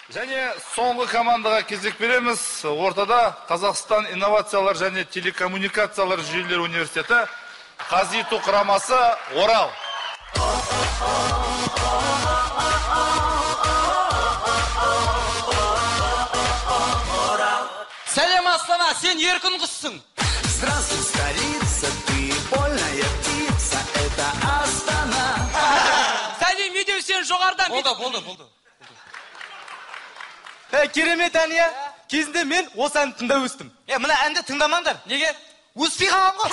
Және соңғы командаға кезек береміз. Ортада Қазақстан инновациялар және телекоммуникациялар жүйелері университеті Қазиту құрамасы Орал. Сәлем Астана, сен еркін құссың. Здравствуй, столица, ты больная птица, это Астана. Сәлем, медеу сен жоғардан. Болды. Керемет әния, кезінде мен осы әнді тыңдап өстім. Мына әнді тыңдамаңдар. Неге? Өспей қалған ғой.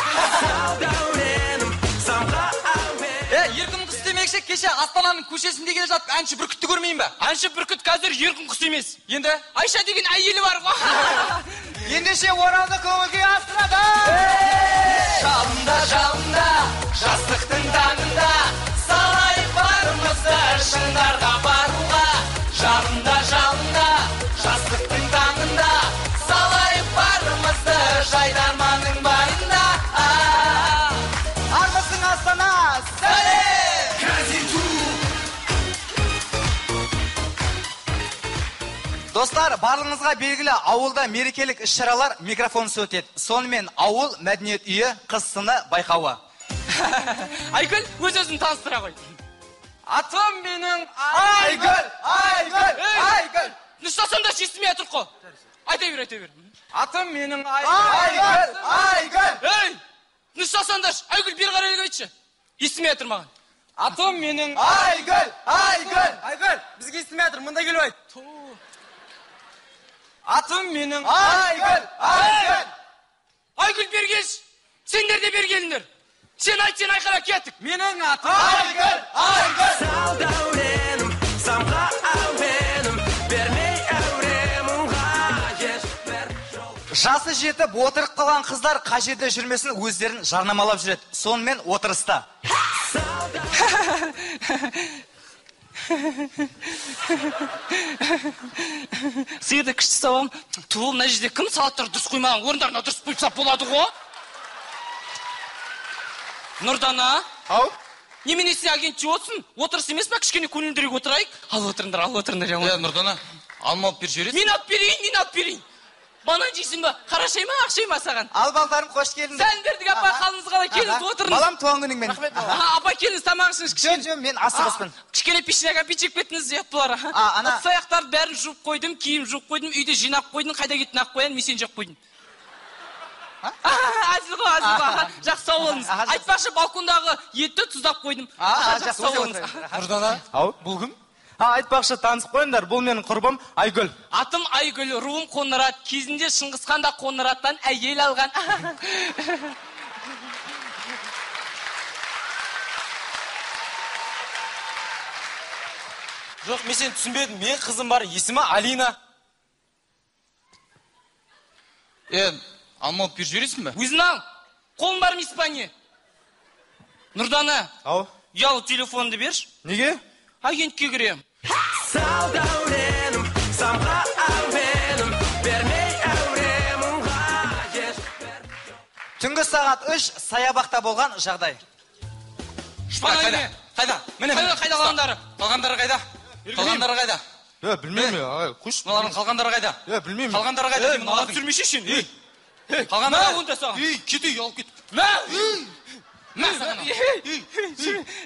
Еркін құс демекші, кеше Астананың көшесінде келе жатып, әнші бүркітті көрмейін бе? Әнші бүркіт қазір еркін құс емес. Енді Айша деген әйелі бар ғой. Ендеше Оралды көңілге Астанада. Жалында, жастықтың таңында, салайық барымызды шыңдарға баруға. Жалында, жастықтың таңында, салайық барымызды жайдарманның байында. Армысың Астана, сәлем! Қазиту! Достар, барлығыңызға белгілі ауылда мерекелік іс-шаралар микрофонсыз өтеді. Сонымен ауыл мәдениет үйі қыз сыны байқауы. Айгүл, өз-өзін таныстыра қой. Атым менің Айгүл. Нұстасам да шестімей атыр қо. Айта бер. Атым менің Айгүл. Ей, нұстасам да Айгүл бер қарайлық айтшы. Естімей атыр маған. Атым менің Айгүл. Бізге естімей атыр, мұнда келу айт. Атым менің Айгүл бергеш. Сендер де бергеліңдер. Сен айт, сен айқара кеттік. Менің атым Айгүл. Сал дәуренім, самға әуенім, бермей әуремімға ешбір жол. Жасы жетіп отырып қалған қыздар қажеті жүрмесін өздерін жарнамалап жүреді. Сонымен отырыста. Сүйеді күшті сауам. Туыл, мына жерде кім салаттар дұрыс қоймаған орындарына дұрыс қойып болады ғой? Нұрдана? Ау? Неменесіне агентчі отсын? Отырыс емес па? Кішкене көңілдірек отырайық. Ал отырыңдар. Нұрдана, алма алып бер жібересің? Мен алып берейін. Банан жейсің ба? Қарашай ма, ақшай ма саған? Ал балдарым, қош келіңдер. Сәлімдердік апа, қалыңыз қалай, келіңіз отырыңыз. Балам туған күніңмен. Апа келіңіз, тамағыңыз кішкене. Жөн, мен асығыспын. Кішкене пешінеға печек бетіңіз зият бұлар. Саяқтарды бәрін жуып қойдым, киім жуып қойдым, үйде жинап қойдым, қайда кеттін ақ қоян, мен сен жақ қойдым. Әзіл ғой. Жақсы сау болыңыз. Айтпақшы, балкондағы етті тұздап қойдым. Жақсы сау болыңыз. Нұрдана, бұл кім? Айтпақшы, танысып қойыңдар, бұл менің құрбым Айгүл. Атым Айгүл, руым Қоңырат, кезінде Шыңғысханда Қоңыраттан әйел алған. Жоқ, мен сен түсінбедім, мен қызым бар, есімі Алина. Алма алып бер жібересің бе? Өзін ал, қолым барым Испания. Нұрдана, ұялы телефонды берші. Неге? Агентке кірем. Сал дәуренім, самға әуенім, бермей әуремімға ешбір жол. Түнгі сағат 3 саябақта болған жағдай. Қайда? Қайда қалғандары? Қалғандары қайда? Білмеймін, құш. Мыналардың қалғандары қайда? Білмеймін. Қалғандары қайда? Маған түсірмеші шен. Қалғандары онда саған. Кетей, алып кет. Мә саған.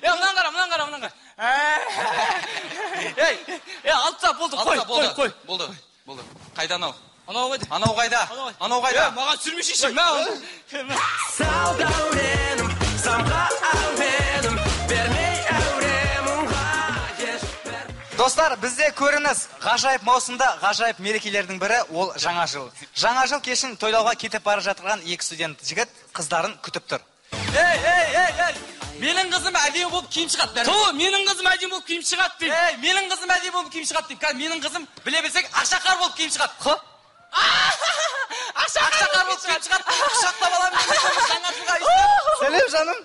Мұнан қара. Алтыса болды, қой. Болды. Қайда анау? Анау қайда? Анау қайда? Маған түсірмеші шен. Сал дәуренім, самға әуенім, бермей әуремімға ешбір. Достар, бізде көрініс ғажайып маусымда ғажайып мерекелердің бірі ол жаңа жыл. Жаңа жыл кешін тойлауға кетіп бара жатырған екі студент жігіт қыздарын күтіп тұр. Менің қызым әдемі болып киім шығады. Менің қызым әдемі болып киім шығады дейді. Менің қызым әдемі болып киім шығады дейді. Менің қызым біле білсек ақшақар болып киім шығады. Ақшақар болып киім шығады. Құшақтап аламын. Жаңа жылға үйсін. Сәлем жаным.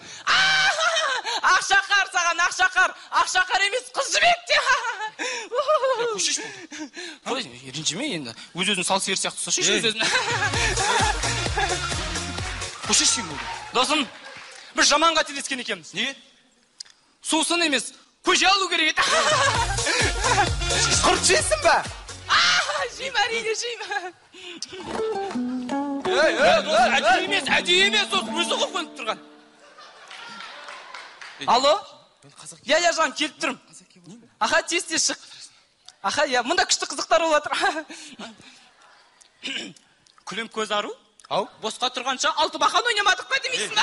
Ақшақар саған, ақшақар емес, қыз жібек те. Көшеш болды. Қой, ренжіме енді. Өз-өзін сал сиыр сияқты ұсташы өз-өзін. Көшеш сен болды. Досым, біз жаман қателескен екенбіз. Неге? Сусын емес, көже алу керек еді. Құрт жейсің ба? әрине жеймін. Әдейі емес, өзі қойып тұрған. Алло? Я жан, келіп тұрым. Аха, тез шық. Аха, мұнда күшті қызықтар ол атыр. Күлім көз ару? Ау? Босқа тұрғанша алты бақан ойнамадық па демейсің.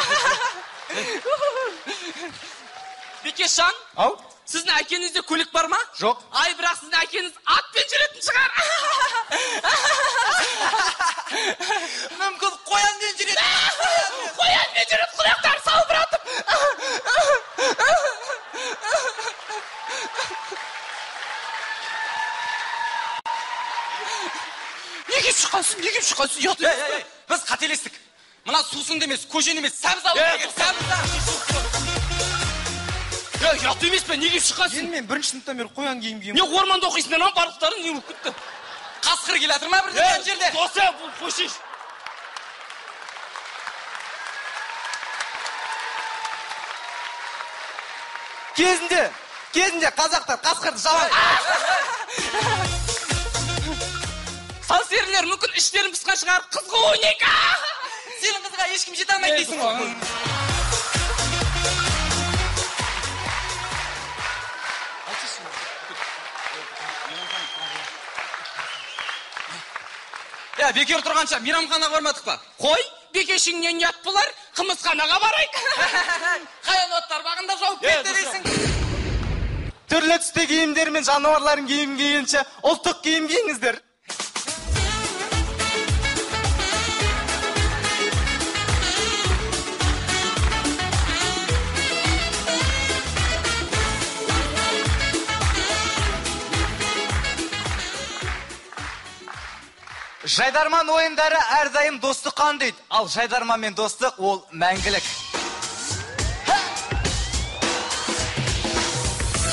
Бекешан? Ау? Сіздің әкенізде көлік бар ма? Жоқ. Ай, бірақ сіздің әкеңіз атпен жүретін шығар. Мүмкін қоянмен жүреді. Қоянмен жүріп, құлақтар салбыратып. Неге шыққансың? Біз қателестік. Мына сусын емес, көжен емес, сәбіз алып керек. Ұят емес пе, неге шыққансың? Мен бірінші сыныптан бері қоян киім. Не орманда оқисыңдар ма, барлықтарың не болып кетті? Қасқыр келатыр ма бірден жерде? Досы, қойшиш. Кезінде қазақтар қасқырды жалай. Сансерлер мүмкін іштерін пысқан шығар, қызғы ойнайық. Сенің қызға ешкім жете алмайды дейсің ғой. Бекер тұрғанша мейрамханаға бармадық па? Қой, бекешіңнен ұят болар, қымызханаға барайық. Қайыноттар бағында жауып кетті дейсің. Түрлі түсті киімдер мен жануарлардың киім киінше ұлттық киім киіңіздер. Жайдарман ойындары әрдайым достыққан дейді. Ал жайдарман мен достық ол мәңгілік.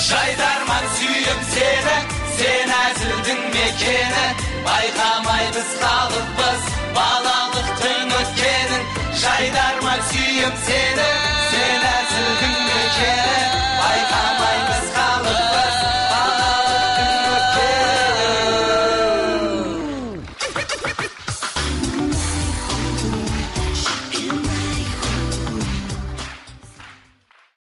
Жайдарман сүйіп сені, сен әзілдің мекені, байқамай біз қалыппыз.